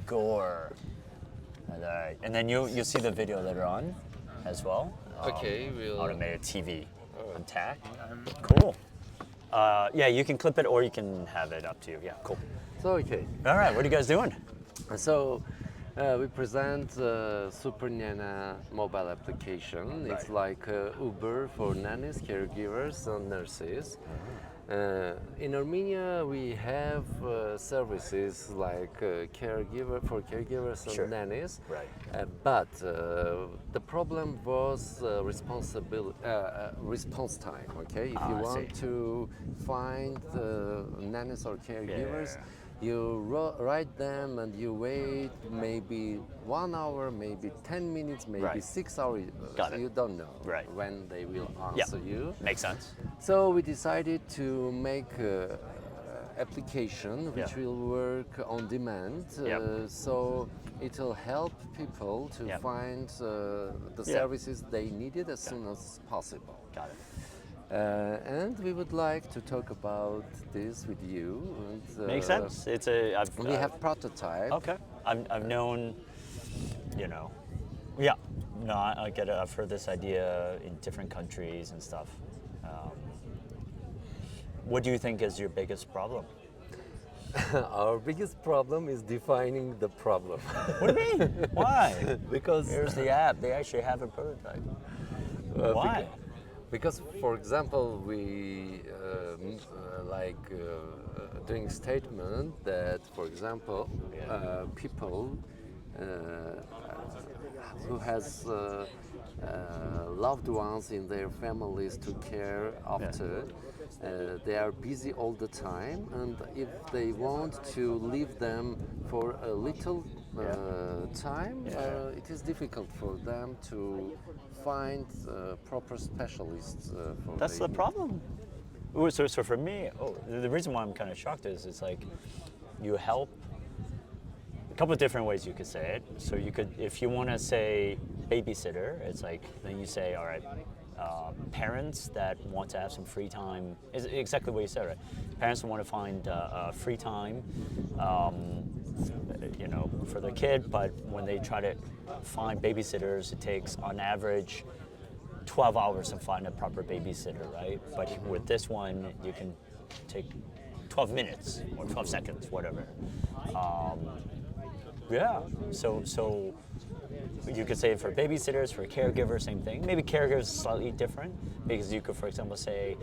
Gore. All right. And then you'll see the video later on as well. Okay, we'll. Automated TV on TAC. Cool. Yeah, you can clip it or you can have it up to you. Yeah, cool. So okay. All right, what are you guys doing? So we present Super Nana mobile application. It's like Uber for nannies, caregivers, and nurses. In Armenia, we have services like caregivers and Sure. nannies. Right. But the problem was response time. Okay, if you I want see. to find nannies or caregivers, Yeah. you write them and you wait maybe 1 hour, maybe 10 minutes, maybe Right. 6 hours. Got it. You don't know Right. when they will Yeah. answer you. Makes sense. So we decided to make an application which Yeah. will work on demand. Yep. So it will help people to Yep. find the Yeah. services they needed as soon as possible. Got it. And we would like to talk about this with you. And, Makes sense. It's a. We have prototype. Okay. I've known, you know, yeah. No, I get it. I've heard this idea in different countries and stuff. What do you think is your biggest problem? Our biggest problem is defining the problem. What do you mean? Why? Because Here's the app. They actually have a prototype. Why? Because, for example, we doing statement that, for example, people who has loved ones in their families to care after. They are busy all the time, and if they want to leave them for a little time, it is difficult for them to find proper specialists for That's the problem. Ooh, so for me, the reason why I'm kind of shocked is it's like you help. A couple of different ways you could say it. So you could, if you want to say babysitter, it's like then you say, all right, parents that want to have some free time is exactly what you said, right? Parents want to find free time, you know, for their kid, but when they try to find babysitters, it takes on average 12 hours to find a proper babysitter, right? But with this one, you can take 12 minutes or 12 seconds, whatever. Yeah, so you could say for babysitters, for caregivers, same thing. Maybe caregivers is slightly different because you could, for example, say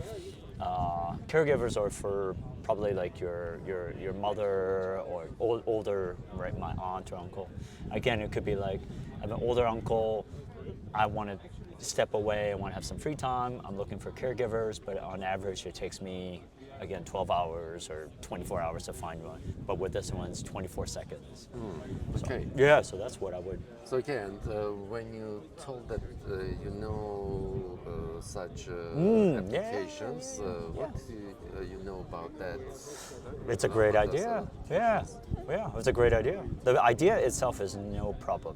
caregivers are for probably like your mother or older, right? My aunt or uncle. Again, it could be like I have an older uncle. I want to step away. I want to have some free time. I'm looking for caregivers, but on average, it takes me again 12 hours or 24 hours to find one. But with this one, it's 24 seconds. Okay. So, yeah, so that's what I would. So okay, and when you told that you know such applications, what do you know about that? It's a great About those idea. Yeah, it's a great idea. The idea itself is no problem.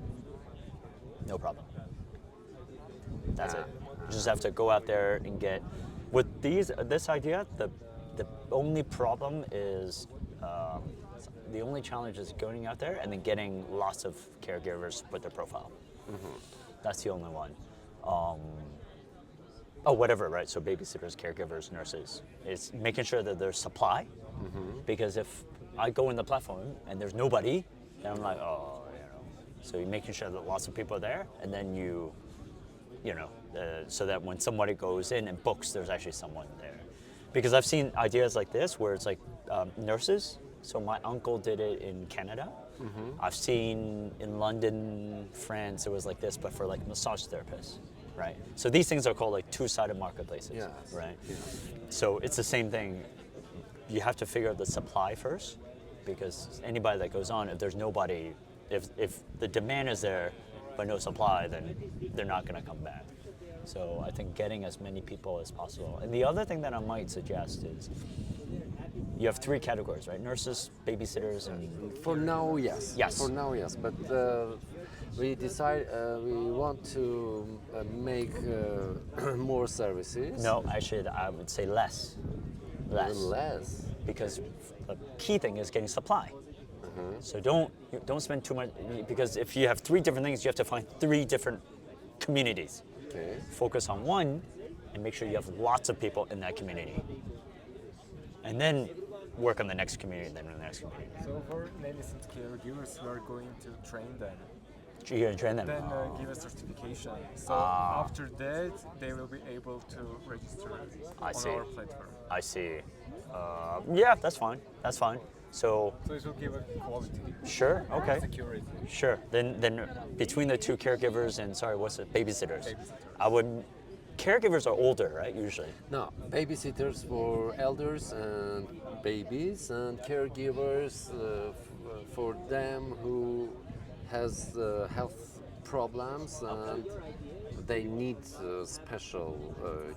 No problem. That's it. You just have to go out there and get. With this idea, the only problem is the only challenge is going out there and then getting lots of caregivers to put their profile. That's the only one. Whatever, right? So babysitters, caregivers, nurses. It's making sure that there's supply. Because if I go in the platform and there's nobody, then I'm like, oh, you know. So you're making sure that lots of people are there, and then you know, so that when somebody goes in and books, there's actually someone there. Because I've seen ideas like this where it's like nurses. So my uncle did it in Canada. I've seen in London, France, it was like this, but for like massage therapists, right? So these things are called like two-sided marketplaces, right? Yeah. So it's the same thing. You have to figure out the supply first, because anybody that goes on, if there's nobody, if the demand is there, but no supply, then they're not going to come back. So I think getting as many people as possible. And the other thing that I might suggest is you have 3 categories, right? Nurses, babysitters, and... For now, yes. Yes. For now, yes. But we decide we want to make more services. No, actually, I would say less. Less. Because the key thing is getting supply. So don't spend too much, because if you have three different things, you have to find three different communities. Okay. Focus on one and make sure you have lots of people in that community. And then work on the next community, then the next community. So for medicine caregivers, we are going to train them, You're going to train them. then give a certification. So after that, they will be able to register I on see. our platform. I see. Yeah, that's fine. That's fine. So So it will give a quality, sure, okay, security. sure. Then between the two caregivers and what's it? Babysitters. I would. Caregivers are older, right? Usually. No, babysitters for elders and babies, and caregivers for them who has health problems and they need special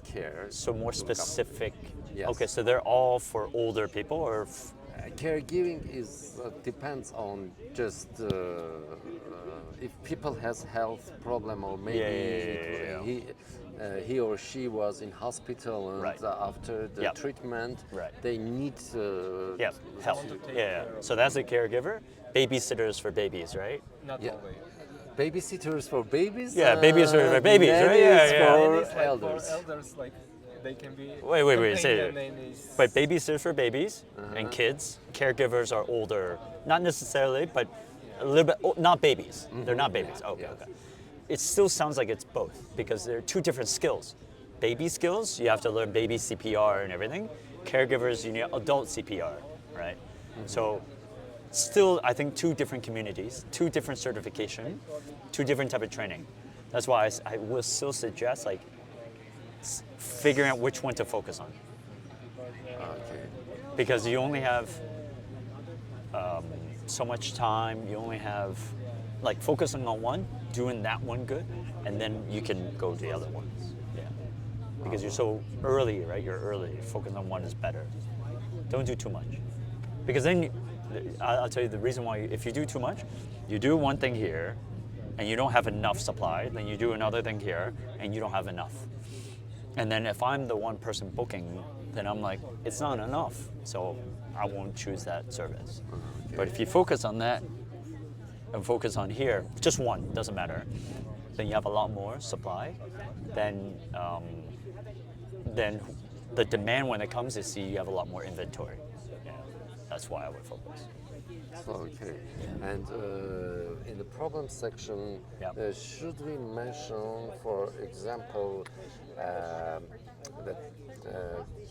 care. So more to come. specific. Yes. Okay, so they're all for older people, or Caregiving is depends on just if people has health problem or maybe Yeah. he or she was in hospital and Right. After the Yep. treatment Right. they need yeah, help. Yeah. So that's a caregiver. Babysitters for babies, right? Not Yeah. only. babysitters for babies. Yeah, babysitters for babies, right? Yeah, nannies yeah. for Nannies, like, elders. For elders, like they can be. Wait, say it. companion nannies. But babysitters for babies and kids. Caregivers are older, not necessarily, but a little bit. Not babies. They're not babies. Okay, Yeah. okay. It still sounds like it's both because they're two different skills. Baby skills, you have to learn baby CPR and everything. Caregivers, you need adult CPR, right? So, still, I think two different communities, two different certification, two different type of training. That's why I will still suggest like figuring out which one to focus on. Okay. Because you only have so much time. You only have like focusing on one, doing that one good, and then you can go to the other ones. Yeah. Because you're so early, right? You're early. Focus on one is better. Don't do too much. Because then I'll tell you the reason why. If you do too much, you do one thing here, and you don't have enough supply. Then you do another thing here, and you don't have enough. And then if I'm the one person booking, then I'm like, it's not enough. So I won't choose that service. But if you focus on that and focus on here, just one, doesn't matter, then you have a lot more supply. Then the demand when it comes is you have a lot more inventory. Yeah, that's why I would focus. Okay. And in the problem section, Yep. should we mention, for example, that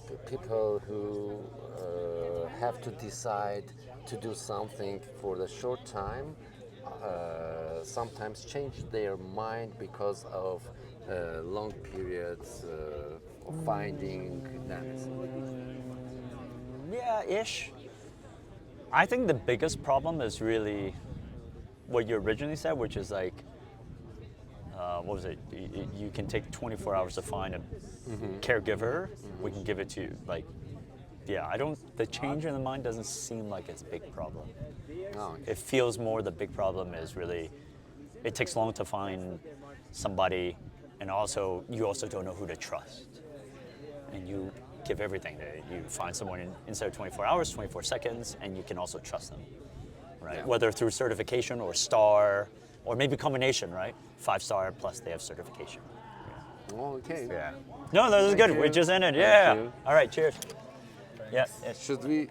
the people who have to decide to do something for the short time sometimes change their mind because of long periods of finding that? Yeah, ish. I think the biggest problem is really what you originally said, which is like, what was it? You can take 24 hours to find a caregiver. We can give it to you. Like, yeah, the change in the mind doesn't seem like it's a big problem. Oh, okay. It feels more the big problem is really, it takes long to find somebody, and also you also don't know who to trust. And you give everything. You find someone instead of 24 hours, 24 seconds, and you can also trust them, right? Yeah. Whether through certification or star, or maybe combination, right? 5-star plus they have certification. Okay. Yeah. No, that was Thank good. We you. just ended. Thank Yeah. you. All right. Cheers. Yeah. Should we